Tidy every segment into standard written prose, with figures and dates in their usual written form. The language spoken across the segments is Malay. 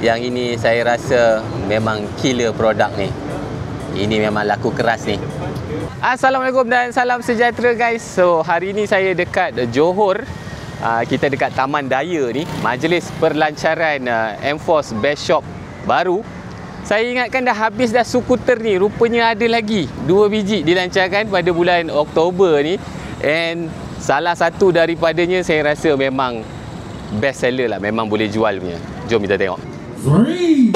Yang ini saya rasa memang killer produk ni. Ini memang laku keras ni. Assalamualaikum dan salam sejahtera guys. So hari ini saya dekat Johor. Kita dekat Taman Daya ni, majlis perlancaran Enforce Best Shop baru. Saya ingatkan dah habis dah skuter ni. Rupanya ada lagi 2 biji dilancarkan pada bulan Oktober ni. And salah satu daripadanya saya rasa memang best seller lah. Memang boleh jual punya. Jom kita tengok. 3.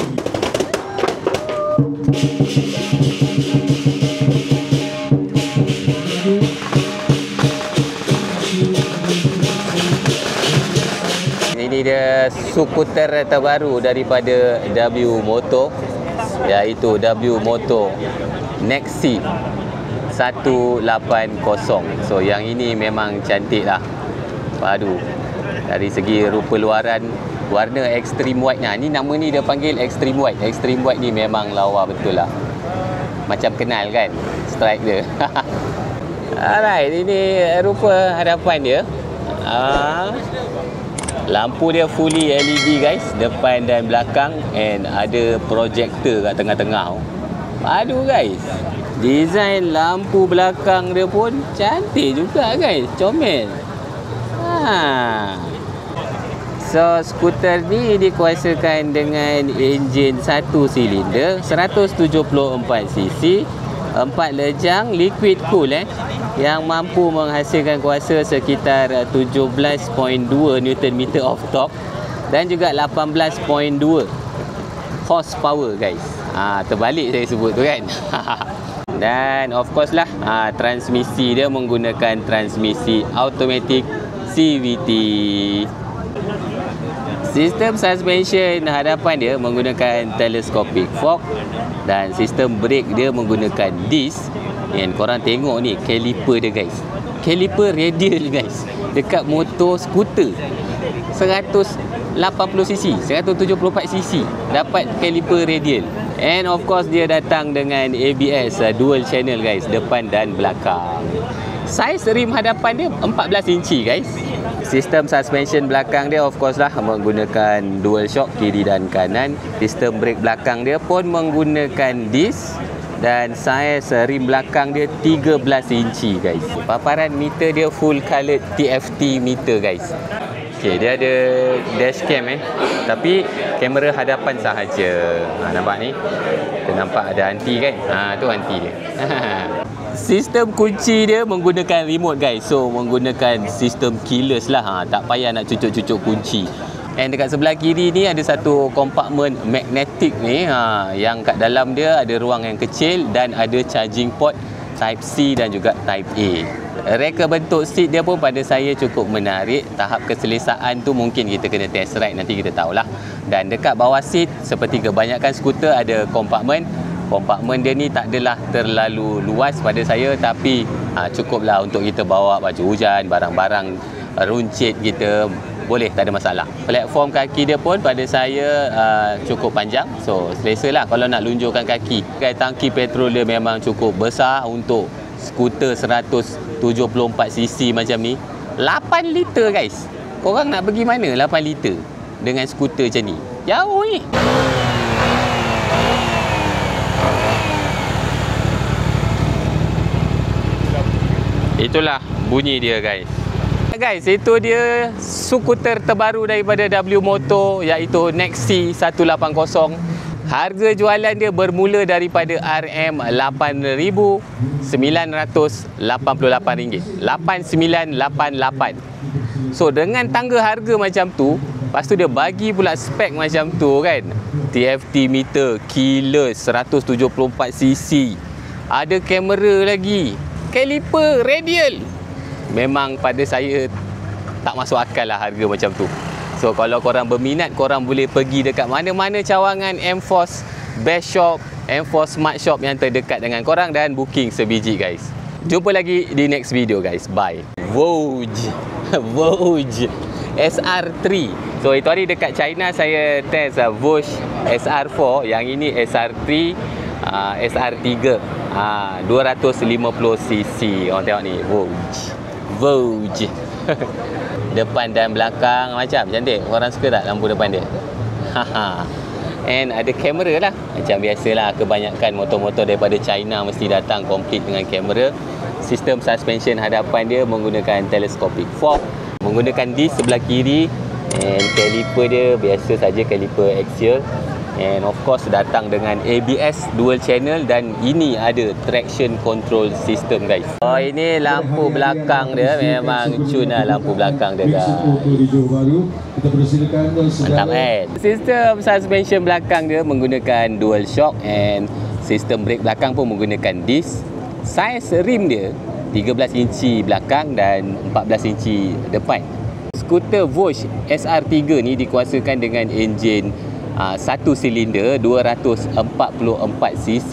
Ini dia skuter terbaru daripada W Moto, iaitu W Moto Nexi 180. So yang ini memang cantik lah, padu. Dari segi rupa luaran, warna extreme white. Nah, ni nama ni dia panggil extreme white. Extreme white ni memang lawa betul lah. Macam kenal kan strike dia. Alright, ini rupa hadapan dia. Lampu dia fully LED guys, depan dan belakang, and ada projector kat tengah-tengah. Padu guys. Design lampu belakang dia pun cantik juga guys, comel. So skuter ni dikuasakan dengan enjin 1 silinder 174cc, 4 lejang liquid cool yang mampu menghasilkan kuasa sekitar 17.2 Nm of torque dan juga 18.2 horsepower guys. Terbalik saya sebut tu kan. Dan of course lah, transmisi dia menggunakan transmisi automatic CVT. Sistem suspension hadapan dia menggunakan telescopic fork dan sistem brake dia menggunakan disc. Dan korang tengok ni caliper dia guys. Caliper radial guys. Dekat motor skuter 180cc, 174cc dapat caliper radial. And of course dia datang dengan ABS dual channel guys, depan dan belakang. Saiz rim hadapan dia 14 inci guys. Sistem suspension belakang dia of course lah menggunakan dual shock kiri dan kanan. Sistem brake belakang dia pun menggunakan disc. Dan saiz rim belakang dia 13 inci guys. Paparan meter dia full colored TFT meter guys. Okay, dia ada dashcam tapi kamera hadapan sahaja. Nampak ni? Kita nampak ada anti kan? Tu anti dia. Sistem kunci dia menggunakan remote guys. So menggunakan sistem keyless lah. Tak payah nak cucuk-cucuk kunci. And dekat sebelah kiri ni ada satu kompartmen magnetik ni, yang kat dalam dia ada ruang yang kecil dan ada charging port Type C dan juga Type A. Reka bentuk seat dia pun pada saya cukup menarik. Tahap keselesaan tu mungkin kita kena test ride, nanti kita tahulah. Dan dekat bawah seat seperti kebanyakan skuter ada kompartmen. Kompartmen dia ni tak adalah terlalu luas pada saya, tapi cukuplah untuk kita bawa baju hujan, barang-barang runcit kita. Boleh, tak ada masalah. Platform kaki dia pun pada saya cukup panjang. So selesa lah kalau nak lunjurkan kaki. Tangki petrol dia memang cukup besar untuk skuter 174cc macam ni. 8 liter guys. Korang nak pergi mana 8 liter dengan skuter macam ni? Jauh ni. Itulah bunyi dia guys. Guys, itu dia skuter terbaru daripada W Moto, iaitu Nexi 180. Harga jualan dia bermula daripada RM8,988. 8,988. So dengan tangga harga macam tu, lepas tu dia bagi pula spek macam tu kan. TFT meter, keyless, 174cc. Ada kamera lagi. Caliper radial. Memang pada saya tak masuk akal lah harga macam tu. So kalau korang berminat, korang boleh pergi dekat mana-mana cawangan Enforce Best Shop, Enforce Smart Shop yang terdekat dengan korang dan booking sebiji guys. Jumpa lagi di next video guys. Bye. Vogue SR3. So itu hari dekat China saya test Vogue SR4. Yang ini SR3, SR3 250cc. Orang tengok ni, Vogue. Depan dan belakang macam cantik. Korang suka tak lampu depan dia? And ada kamera lah. Macam biasalah, kebanyakan motor-motor daripada China mesti datang complete dengan kamera. Sistem suspension hadapan dia menggunakan telescopic fork, menggunakan disc sebelah kiri, and caliper dia biasa saja, caliper axial. And of course datang dengan ABS dual channel, dan ini ada traction control system guys. Oh, ini lampu belakang dia memang cun lah, lampu belakang dia guys. Mantap kan? Sistem suspension belakang dia menggunakan dual shock, and sistem brake belakang pun menggunakan disc. Saiz rim dia 13 inci belakang dan 14 inci depan. Skuter Vosh SR3 ni dikuasakan dengan enjin satu silinder 244cc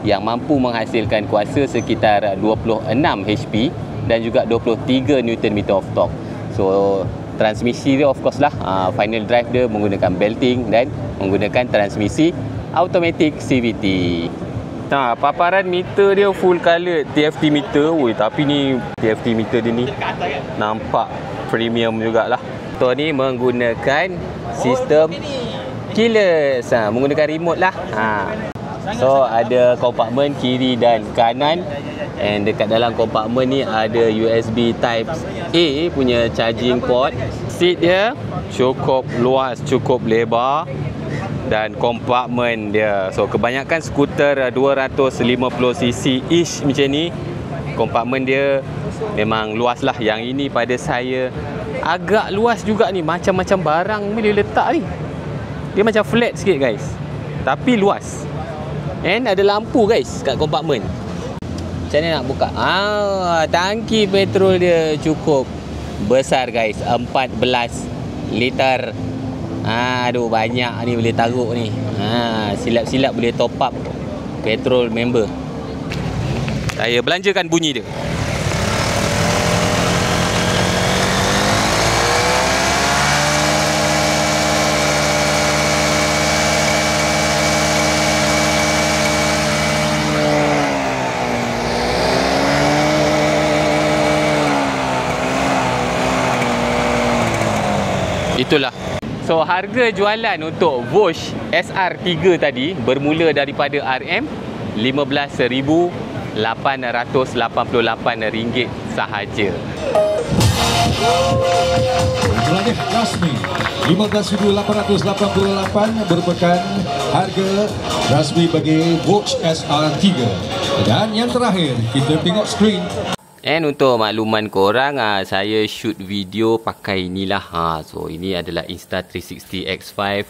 yang mampu menghasilkan kuasa sekitar 26 HP dan juga 23 Nm of torque. So transmisi dia of course lah, final drive dia menggunakan belting dan menggunakan transmisi automatic CVT. Nah, paparan meter dia full color TFT meter. Woi, tapi ni TFT meter dia ni nampak premium jugalah. Motor ni menggunakan sistem keyless, menggunakan remote lah. So ada kompartmen kiri dan kanan, and dekat dalam kompartmen ni ada USB Type A punya charging port. Seat dia cukup luas, cukup lebar, dan kompartmen dia, so kebanyakan skuter 250cc ish macam ni, kompartmen dia memang luas lah. Yang ini pada saya agak luas juga ni, macam-macam barang boleh letak ni. Dia macam flat sikit guys, tapi luas. And ada lampu guys kat kompartmen. Macam mana nak buka? Tangki petrol dia cukup besar guys, 14 liter. Aduh, banyak ni boleh taruh ni. Silap-silap boleh top up petrol member. Saya belanjakan bunyi dia. Itulah. So harga jualan untuk Vosh SR3 tadi bermula daripada RM15,888 sahaja. Pelanggan rasmi RM15,888 merupakan harga rasmi bagi Vosh SR3. Dan yang terakhir, kita tengok skrin. And untuk makluman korang, saya shoot video pakai inilah. So ini adalah Insta360 X5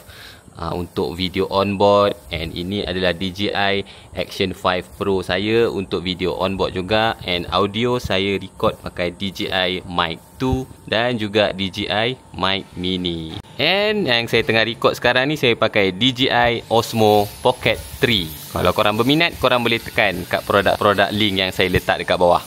untuk video onboard, and ini adalah DJI Action 5 Pro saya untuk video onboard juga, and audio saya record pakai DJI Mic 2 dan juga DJI Mic Mini. And yang saya tengah record sekarang ni saya pakai DJI Osmo Pocket 3. Kalau korang berminat, korang boleh tekan kat produk-produk link yang saya letak dekat bawah.